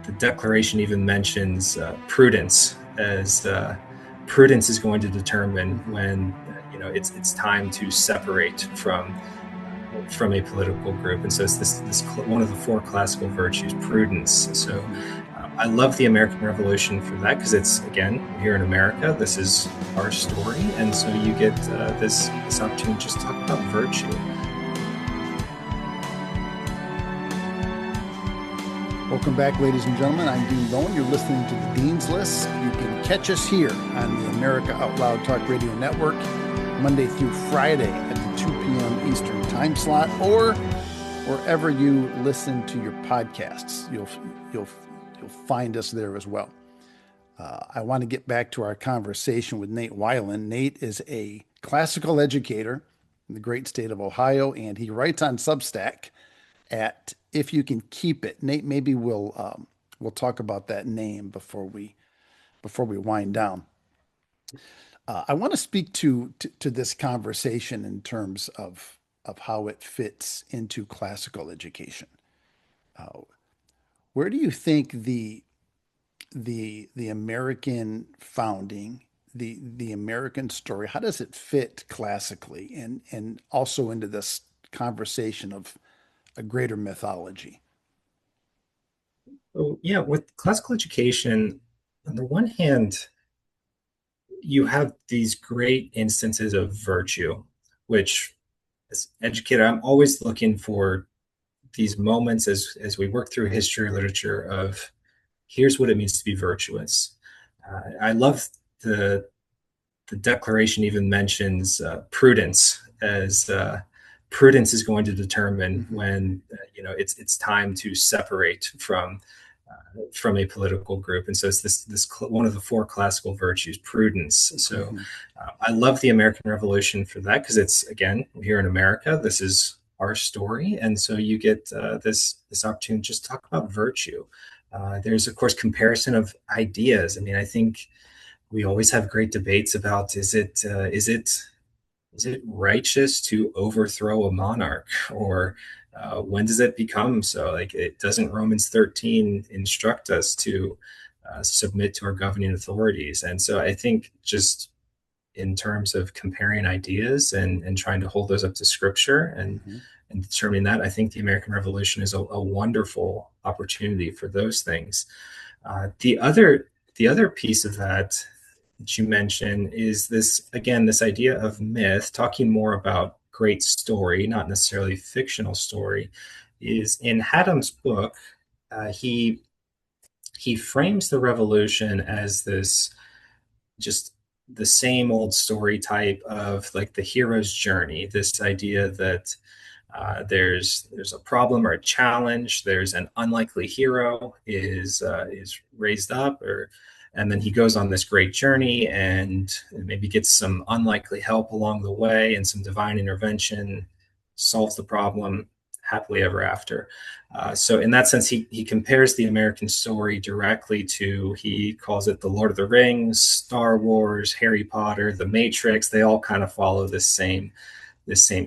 the Declaration even mentions prudence as prudence is going to determine when it's time to separate from a political group. And so it's this one of the four classical virtues, prudence. So I love the American Revolution for that, because it's, again, here in America, this is our story. And so you get this opportunity to just talk about virtue. Welcome back, ladies and gentlemen. I'm Dean Bowen. You're listening to the Dean's List. You can catch us here on the America Out Loud Talk Radio Network, Monday through Friday at the 2 p.m. Eastern time slot, or wherever you listen to your podcasts. You'll find us there as well. I want to get back to our conversation with Nate Weiland. Nate is a classical educator in the great state of Ohio, and he writes on Substack at If You Can Keep It. Nate, maybe we'll talk about that name before we wind down. I want to speak to this conversation in terms of how it fits into classical education. Where do you think the American founding, the American story, how does it fit classically and also into this conversation of a greater mythology? Oh, yeah, with classical education, on the one hand, you have these great instances of virtue, which, as an educator, I'm always looking for these moments as we work through history or literature of here's what it means to be virtuous. I love the Declaration even mentions prudence as prudence is going to determine when it's time to separate from a political group. And so it's this one of the four classical virtues, prudence. So I love the American Revolution for that, because it's, again, here in America, this is our story. And so you get this opportunity to just talk about virtue. There's, of course, comparison of ideas. I mean, I think we always have great debates about is it righteous to overthrow a monarch, or when does it become so? Like, doesn't Romans 13 instruct us to submit to our governing authorities? And so I think just in terms of comparing ideas and trying to hold those up to scripture and determining that, I think the American Revolution is a wonderful opportunity for those things. The other piece of that you mentioned is this idea of myth, talking more about great story, not necessarily fictional story, is in Haddam's book. He frames the revolution as this, just the same old story type of like the hero's journey, this idea that there's a problem or a challenge, there's an unlikely hero is raised up, and then he goes on this great journey and maybe gets some unlikely help along the way and some divine intervention, solves the problem, happily ever after. So in that sense, he compares the American story directly to, he calls it the Lord of the Rings, Star Wars, Harry Potter, The Matrix. They all kind of follow this same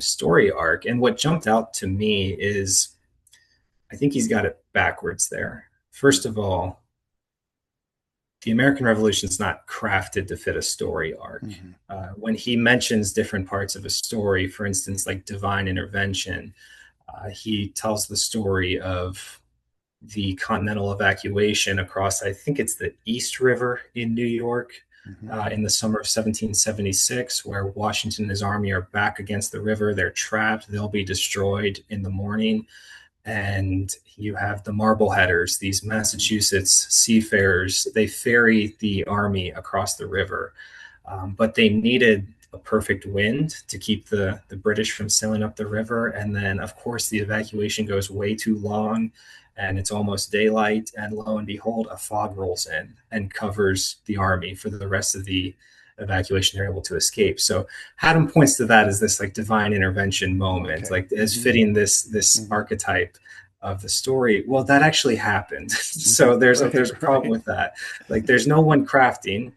story arc. And what jumped out to me is, I think he's got it backwards there. First of all, the American Revolution is not crafted to fit a story arc. When he mentions different parts of a story, for instance, like divine intervention, he tells the story of the continental evacuation across, I think it's the East River in New York, in the summer of 1776, where Washington and his army are back against the river. They're trapped. They'll be destroyed in the morning. And you have the Marbleheaders, these Massachusetts seafarers. They ferry the army across the river, but they needed a perfect wind to keep the British from sailing up the river. And then, of course, the evacuation goes way too long, and it's almost daylight. And lo and behold, a fog rolls in and covers the army for the rest of the evacuation. They're able to escape. So Haddam points to that as this like divine intervention moment, like as fitting this archetype of the story. Well, that actually happened. So there's a problem with that. Like, there's no one crafting,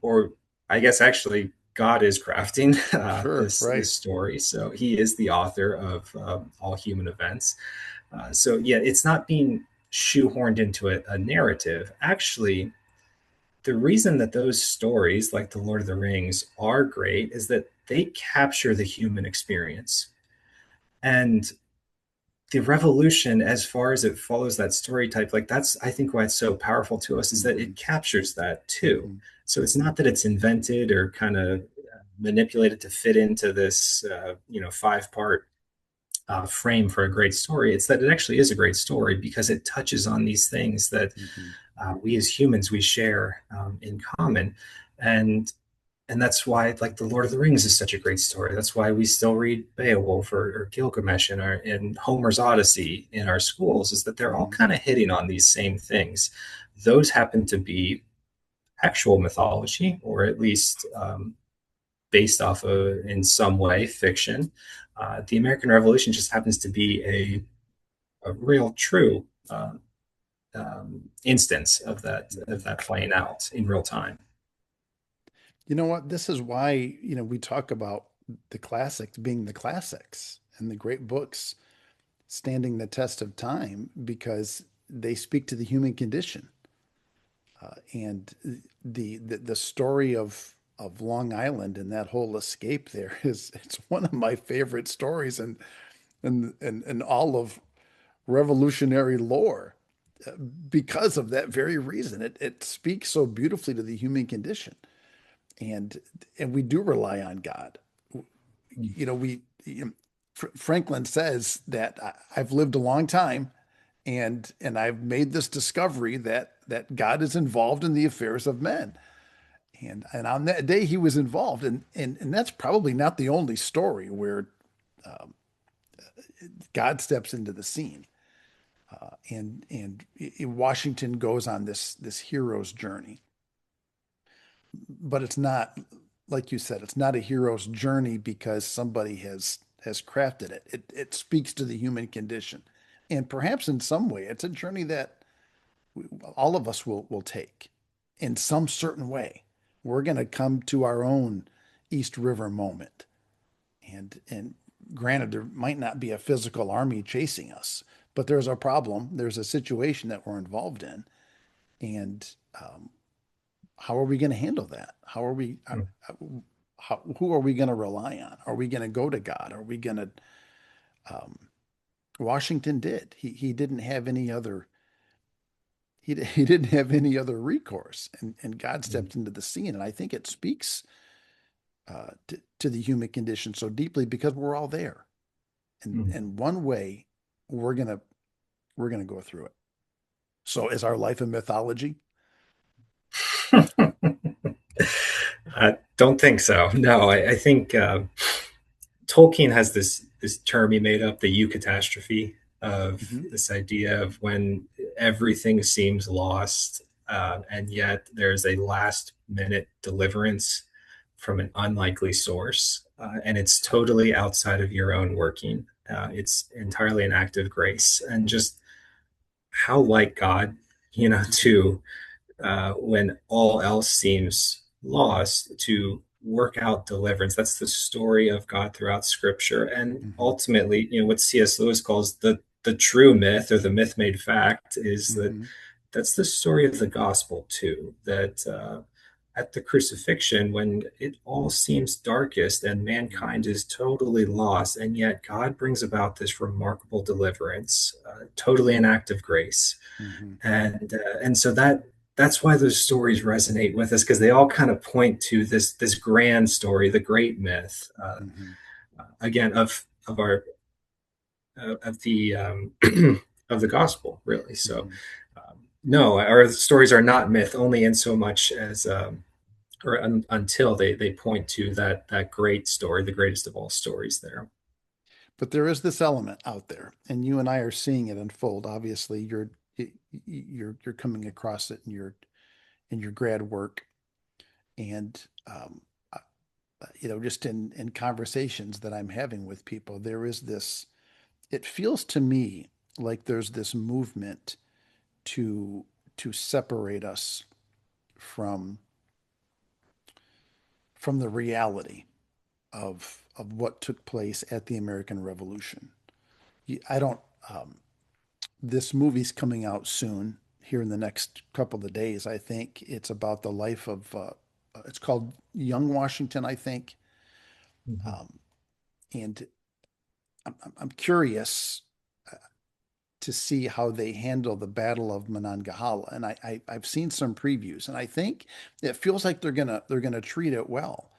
or I guess actually God is crafting this story. So he is the author of all human events. So yeah, it's not being shoehorned into a narrative. Actually, the reason that those stories, like The Lord of the Rings, are great is that they capture the human experience. And the revolution, as far as it follows that story type, like that's, I think, why it's so powerful to us is that Mm-hmm. it captures that too. Mm-hmm. So it's not that it's invented or kind of manipulated to fit into this, 5 part frame for a great story. It's that it actually is a great story because it touches on these things that Mm-hmm. we as humans we share in common, and that's why like the Lord of the Rings is such a great story. That's why we still read Beowulf or Gilgamesh in Homer's Odyssey in our schools, is that they're all Mm-hmm. kind of hitting on these same things. Those happen to be actual mythology, or at least based off of, in some way, fiction. The American Revolution just happens to be a real, true instance Mm-hmm. of that playing out in real time. You know what? This is why, we talk about the classics being the classics and the great books standing the test of time because they speak to the human condition. And the story of Long Island and that whole escape there is it's one of my favorite stories and all of revolutionary lore because of that very reason. It speaks so beautifully to the human condition. And and we do rely on God. We Franklin says that I've lived a long time and I've made this discovery that God is involved in the affairs of men. And on that day he was involved, and that's probably not the only story where God steps into the scene. And Washington goes on this hero's journey, but it's not like you said, it's not a hero's journey because somebody has crafted it. It speaks to the human condition, and perhaps in some way, it's a journey that all of us will take in some certain way. We're going to come to our own East River moment, and granted, there might not be a physical army chasing us, but there's a problem. There's a situation that we're involved in, and how are we going to handle that? How are we? Who are we going to rely on? Are we going to go to God? Are we going to? Um, Washington did. He didn't have any other. He didn't have any other recourse, and God stepped into the scene. And I think it speaks to the human condition so deeply because we're all there, and one way we're gonna we're gonna go through it. So is our life a mythology? I don't think so. No, I think Tolkien has this term he made up, the eucatastrophe, of Mm-hmm. this idea of when everything seems lost, and yet there's a last minute deliverance from an unlikely source, and it's totally outside of your own working. It's entirely an act of grace, and just how like God, to when all else seems lost, to work out deliverance. That's the story of God throughout Scripture, and Mm-hmm. ultimately, what C.S. Lewis calls the true myth, or the myth made fact, is that Mm-hmm. that's the story of the gospel too. That at the crucifixion, when it all seems darkest and mankind is totally lost, and yet God brings about this remarkable deliverance, totally an act of grace. Mm-hmm. And so that's why those stories resonate with us, because they all kind of point to this grand story, the great myth, Mm-hmm. again, of the of the gospel, really. So Mm-hmm. no, our stories are not myth only in so much as until they point to that great story, the greatest of all stories there. But there is this element out there, and you and I are seeing it unfold. Obviously, you're coming across it in your grad work, and uh, just in conversations that I'm having with people, there is this. It feels to me like there's this movement to to separate us from from the reality of what took place at the American Revolution. I don't. this movie's coming out soon, here in the next couple of days. I think it's about the life of, it's called Young Washington, I think. Mhm. Um, and I'm curious to see how they handle the Battle of Monongahela. And I've seen some previews, and I think it feels like they're gonna treat it well.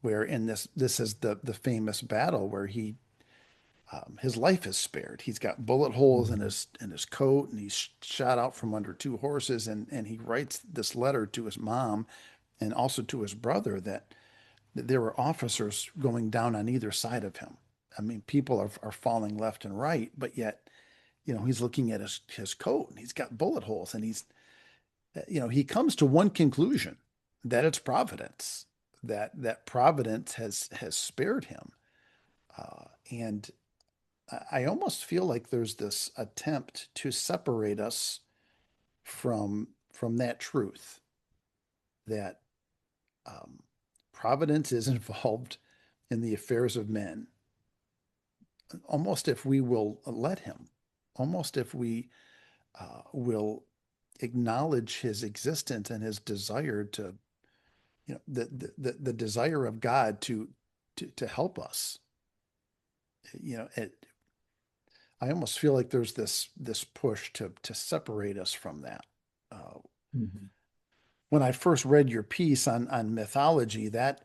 Where in this is the famous battle where his life is spared. He's got bullet holes in Mhm. his coat, and he's shot out from under two horses. And he writes this letter to his mom and also to his brother that there were officers going down on either side of him. I mean, people are falling left and right, but yet, he's looking at his coat and he's got bullet holes, and he comes to one conclusion, that it's Providence, that Providence has spared him. And I almost feel like there's this attempt to separate us from that truth, that um, Providence is involved in the affairs of men, almost if we will let him, almost if we will acknowledge his existence and his desire to, the desire of God to help us. I almost feel like there's this push to separate us from that. Uh, Mhm. when I first read your piece on mythology, that's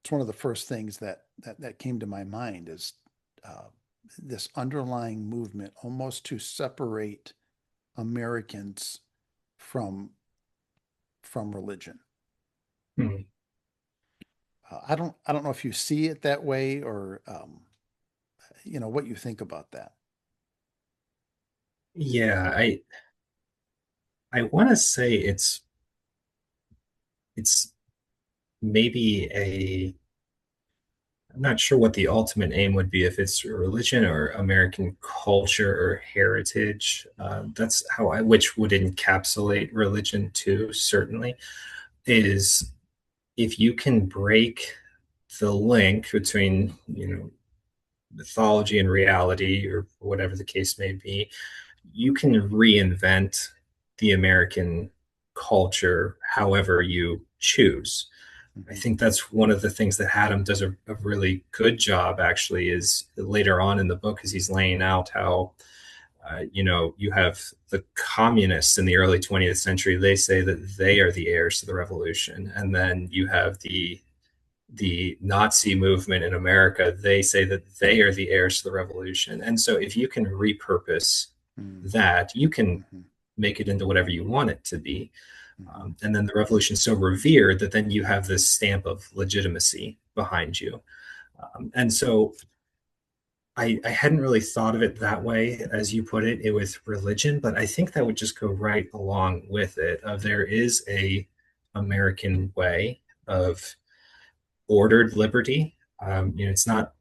one of the first things that came to my mind is uh, this underlying movement almost to separate Americans from from religion. Mhm. I don't know if you see it that way, or what you think about that. Yeah, I want to say it's maybe a I'm not sure what the ultimate aim would be if it's religion or American culture or heritage. That's how which would encapsulate religion too, certainly, is if you can break the link between, mythology and reality or whatever the case may be, you can reinvent the American culture however you choose. I Hmm. think that's one of the things that Haddam does a really good job, actually, is later on in the book as he's laying out how, you have the communists in the early 20th century. They say that they are the heirs to the revolution. And then you have the Nazi movement in America. They say that they are the heirs to the revolution. And so if you can repurpose that, you can Mm-hmm. make it into whatever you want it to be. Hmm. And then the revolution is so revered that then you have this stamp of legitimacy behind you. And so I hadn't really thought of it that way, as you put it, with religion, but I think that would just go right along with it. There is a American way of ordered liberty. It's not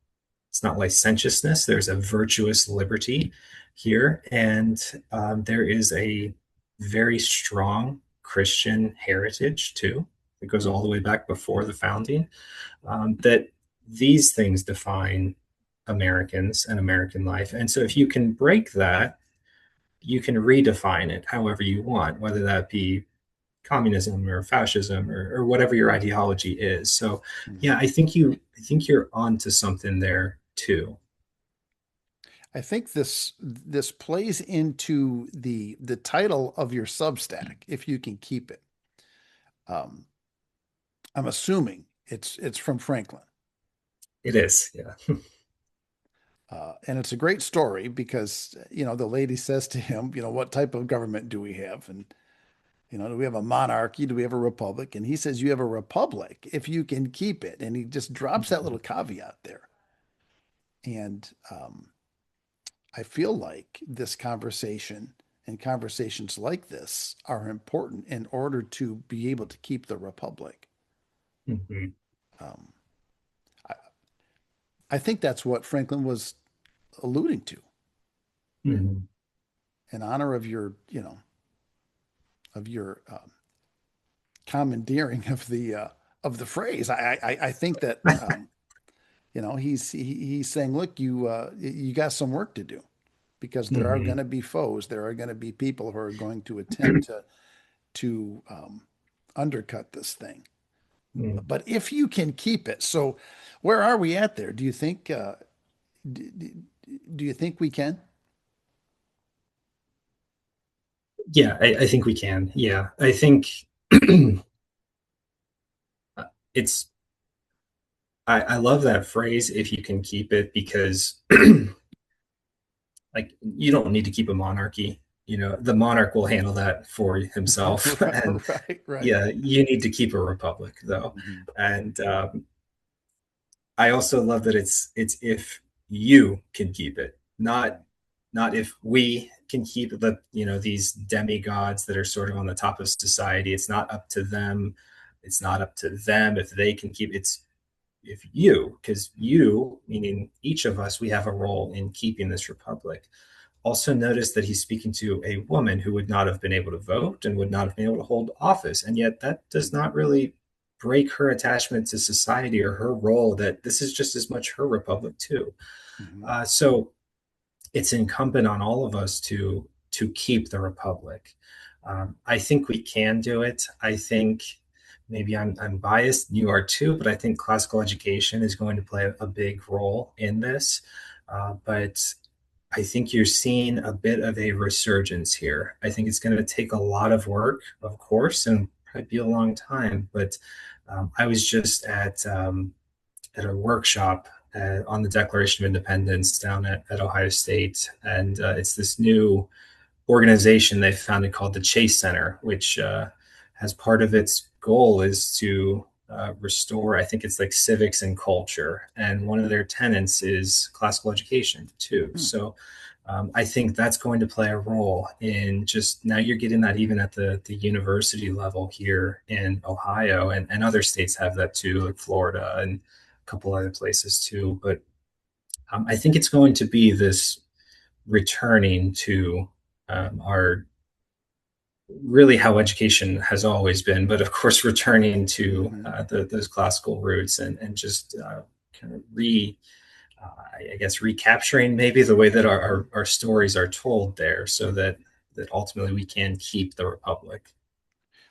licentiousness. There's a virtuous liberty here, and there is a very strong Christian heritage too. It goes all the way back before the founding. That these things define Americans and American life, and so if you can break that, you can redefine it however you want, whether that be communism or fascism or whatever your ideology is. So yeah, Hmm. I think you're onto something there too. I think this plays into the title of your Substack, if you can keep it. Um, I'm assuming it's from Franklin. It is, yeah. And it's a great story because, the lady says to him, what type of government do we have? And, do we have a monarchy? Do we have a republic? And he says, you have a republic if you can keep it. And he just drops that little caveat there. And I feel like this conversation and conversations like this are important in order to be able to keep the republic. Mhm. Um, I, I think that's what Franklin was alluding to, Mhm. in honor of your commandeering of the phrase. I think that he's saying, look, you got some work to do. because there are going Hmm. to be foes. There are going to be people who are going to attempt to undercut this thing. Mm. But if you can keep it, so where are we at there? Do you think? D- d- do you think we can? Yeah, I think we can. Yeah, I think it's I love that phrase if you can keep it because like you don't need to keep a monarchy. You know, the monarch will handle that for himself. And Right, right. yeah, you need to keep a republic though. Mhm. And I also love that it's if you can keep it, not if we can keep these demigods that are sort of on the top of society. It's not up to them. It's not up to them if they can keep it's if you, because you, meaning each of us, we have a role in keeping this republic. Also, notice that he's speaking to a woman who would not have been able to vote and would not have been able to hold office. And yet, that does not really break her attachment to society or her role, that this is just as much her republic, too. Mhm. So, it's incumbent on all of us to keep the republic. I think we can do it. I think maybe I'm biased. You are too, but I think classical education is going to play a big role in this. But I think you're seeing a bit of a resurgence here. I think it's going to take a lot of work, of course, and probably be a long time. But I was just at a workshop on the Declaration of Independence down at Ohio State, and it's this new organization they founded called the Chase Center, which has part of its goal is to restore, I think it's like civics and culture, and one of their tenets is classical education too. Hmm. So I think that's going to play a role in just now you're getting that even at the university level here in Ohio, and other states have that too, like Florida and a couple other places too. But I think it's going to be this returning to our really how education has always been, but of course returning to Mhm. those classical roots and just kind of I guess recapturing maybe the way that our stories are told there, so that ultimately we can keep the republic.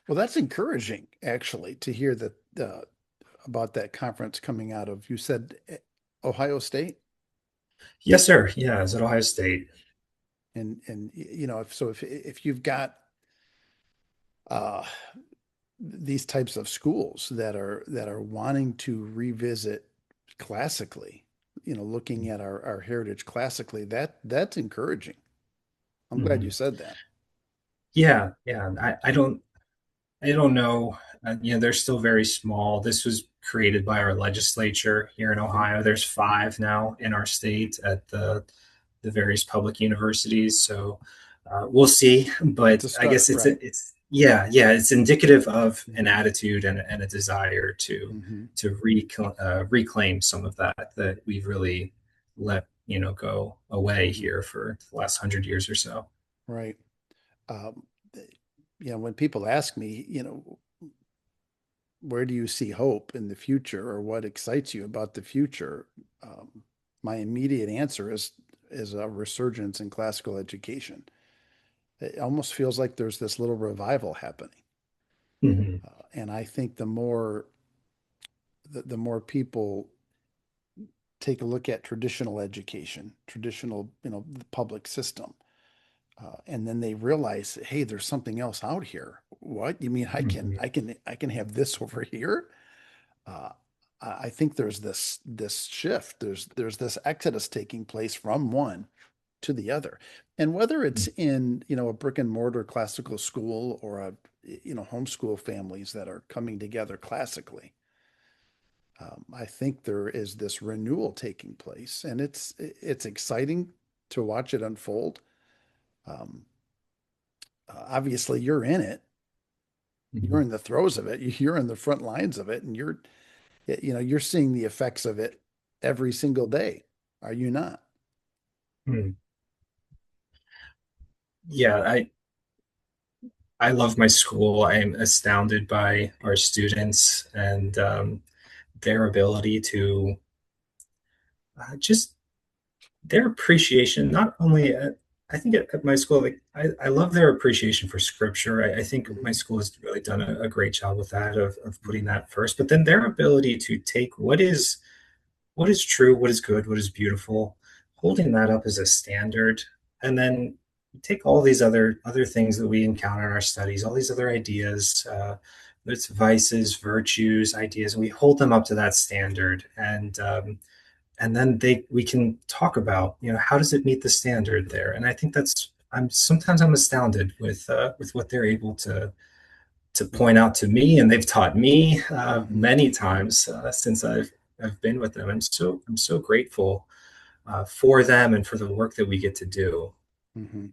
Well, that's encouraging, actually, to hear that about that conference coming out of, you said Ohio State, Yes, sir. Yeah, is at Ohio State. and you know, if you've got uh, these types of schools that are wanting to revisit classically, you know, looking at our heritage classically, that's encouraging. I'm glad you Mm-hmm. said that. Yeah, yeah. I don't know. They're still very small. This was created by our legislature here in Mhm. Ohio. There's five now in our state at the various public universities. So we'll see. It's But a I guess start, right? yeah, it's indicative of an Hmm. attitude and a desire Hmm. to reclaim some of that we've really let go away Hmm. here for the last 100 years or so. Right. Um, you know, when people ask me, you know, where do you see hope in the future or what excites you about the future? My immediate answer is a resurgence in classical education. It almost feels like there's this little revival happening. Hmm. And I think the more people take a look at traditional education, traditional, you know, the public system, and then they realize, hey, there's something else out here. What you mean? Hmm. I can have this over here. Uh, I think there's this shift. There's this exodus taking place from one to the other, and whether it's in, you know, a brick and mortar classical school or a, you know, homeschool families that are coming together classically, I think there is this renewal taking place, and it's exciting to watch it unfold. Um, Obviously, you're in it. You're Hmm. in the throes of it. You're in the front lines of it, and you know, you're seeing the effects of it every single day. Are you not? Hmm. Yeah, I love my school. I'm astounded by our students and their ability to just their appreciation, not only I think at my school, like I love their appreciation for scripture. I think my Mhm, school has really done a great job with that, of putting mhm, that first. But then their ability to take what is true, what is good, what is beautiful, holding that up as a standard, and then take all these other things that we encounter in our studies, all these other ideas, it's vices, virtues, ideas, and we hold them up to that standard, and then they we can talk about, how does it meet the standard there. And I think that's I'm astounded with what they're able to point out to me, and they've taught me mhm, many times since I've been with them. I'm so grateful for them and for the work that we get to do. mhm.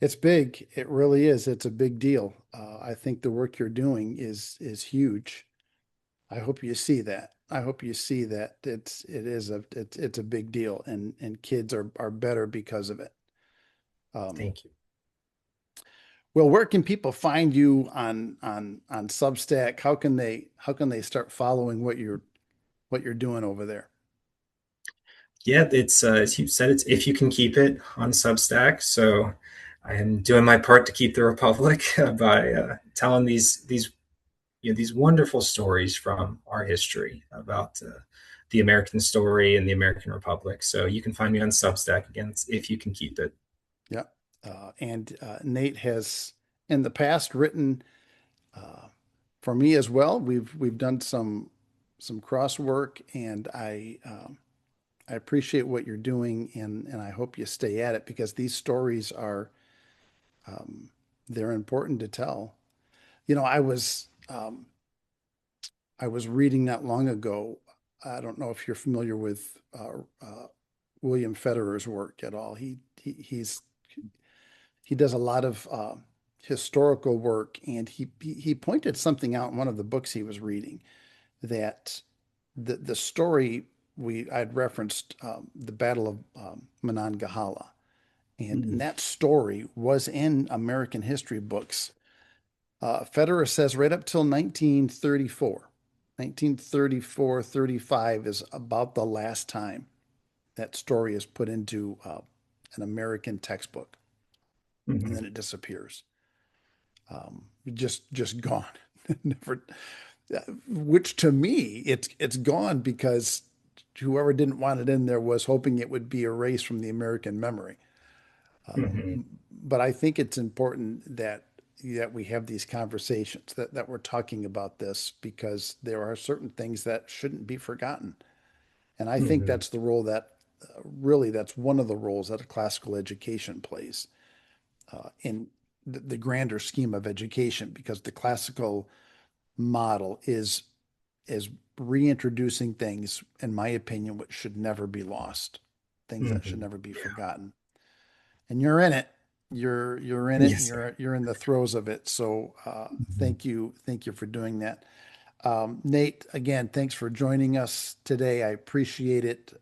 It's big. It really is. It's a big deal. I think the work you're doing is huge. I hope you see that. I hope you see that it's a big deal, and kids are better because of it. Um, Thank you. well, where can people find you on Substack? How can they start following what you're doing over there? Yeah, it's as you said, it's if you can keep it on Substack. So I am doing my part to keep the Republic by telling these wonderful stories from our history about the American story and the American Republic. So you can find me on Substack again if you can keep it. Yeah. And Nate has in the past written uh, for me as well. We've done some cross work, and I appreciate what you're doing, and I hope you stay at it because these stories are um, they're important to tell. I was reading not long ago. I don't know if you're familiar with William Federer's work at all. He does a lot of historical work, and he pointed something out in one of the books he was reading that the story I'd referenced the Battle of Monongahela, and Mm, that story was in American history books. Federer says right up till 1934. 1934, 35 is about the last time that story is put into an American textbook, and mhm, then it disappears. Just gone. Never, which to me, it's gone because whoever didn't want it in there was hoping it would be erased from the American memory. mhm, But I think it's important that we have these conversations, that we're talking about this because there are certain things that shouldn't be forgotten. And I think mhm, that's the role that really that's one of the roles that a classical education plays in the grander scheme of education, because the classical model is reintroducing things, in my opinion, which should never be lost, things that should mhm. never be Yeah. forgotten. And you're in it. You're in it, and Yes, sir. you're in the throes of it. So Mhm. thank you for doing that. Nate, again, thanks for joining us today. I appreciate it.